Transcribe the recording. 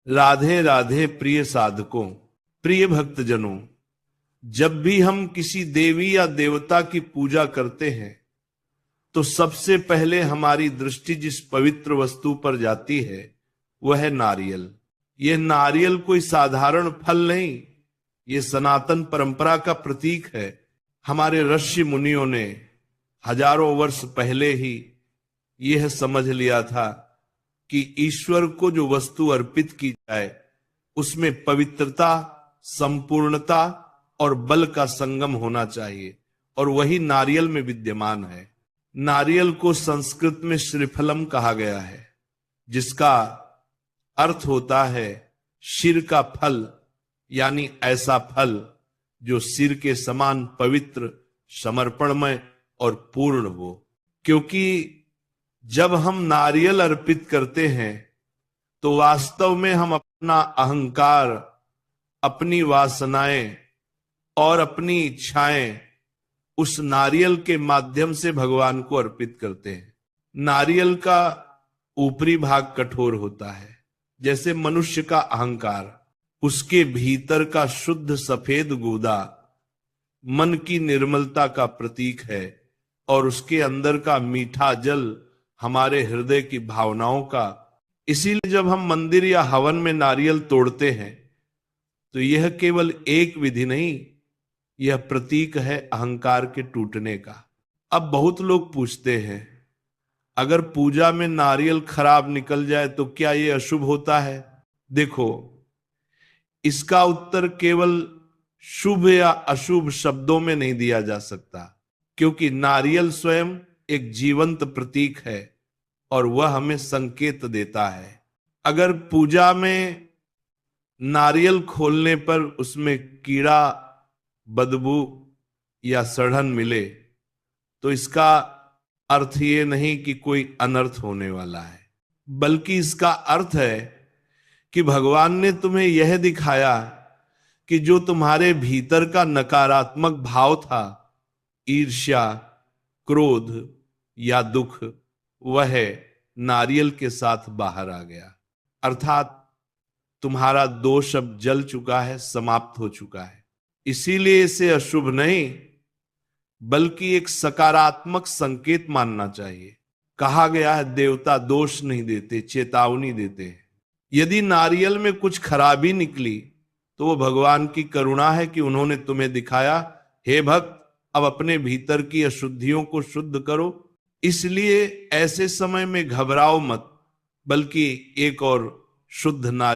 राधे राधे प्रिय साधकों, प्रिय भक्तजनों। जब भी हम किसी देवी या देवता की पूजा करते हैं तो सबसे पहले हमारी दृष्टि जिस पवित्र वस्तु पर जाती है वह है नारियल। यह नारियल कोई साधारण फल नहीं, ये सनातन परंपरा का प्रतीक है। हमारे ऋषि मुनियों ने हजारों वर्ष पहले ही यह समझ लिया था कि ईश्वर को जो वस्तु अर्पित की जाए उसमें पवित्रता, संपूर्णता और बल का संगम होना चाहिए, और वही नारियल में विद्यमान है। नारियल को संस्कृत में श्रीफलम कहा गया है, जिसका अर्थ होता है शिर का फल, यानी ऐसा फल जो सिर के समान पवित्र, समर्पणमय और पूर्ण हो। क्योंकि जब हम नारियल अर्पित करते हैं तो वास्तव में हम अपना अहंकार, अपनी वासनाएं और अपनी इच्छाएं उस नारियल के माध्यम से भगवान को अर्पित करते हैं। नारियल का ऊपरी भाग कठोर होता है, जैसे मनुष्य का अहंकार। उसके भीतर का शुद्ध सफेद गूदा मन की निर्मलता का प्रतीक है, और उसके अंदर का मीठा जल हमारे हृदय की भावनाओं का। इसीलिए जब हम मंदिर या हवन में नारियल तोड़ते हैं तो यह केवल एक विधि नहीं, यह प्रतीक है अहंकार के टूटने का। अब बहुत लोग पूछते हैं, अगर पूजा में नारियल खराब निकल जाए तो क्या यह अशुभ होता है? देखो, इसका उत्तर केवल शुभ या अशुभ शब्दों में नहीं दिया जा सकता, क्योंकि नारियल स्वयं एक जीवंत प्रतीक है और वह हमें संकेत देता है। अगर पूजा में नारियल खोलने पर उसमें कीड़ा, बदबू या सड़न मिले तो इसका अर्थ ये नहीं कि कोई अनर्थ होने वाला है, बल्कि इसका अर्थ है कि भगवान ने तुम्हें यह दिखाया कि जो तुम्हारे भीतर का नकारात्मक भाव था, ईर्ष्या, क्रोध या दुख, वह नारियल के साथ बाहर आ गया। अर्थात तुम्हारा दोष अब जल चुका है, समाप्त हो चुका है। इसीलिए इसे अशुभ नहीं बल्कि एक सकारात्मक संकेत मानना चाहिए। कहा गया है देवता दोष नहीं देते, चेतावनी देते हैं। यदि नारियल में कुछ खराबी निकली तो वो भगवान की करुणा है कि उन्होंने तुम्हें दिखाया, हे भक्त, अब अपने भीतर की अशुद्धियों को शुद्ध करो। इसलिए ऐसे समय में घबराओ मत, बल्कि एक और शुद्ध नारियल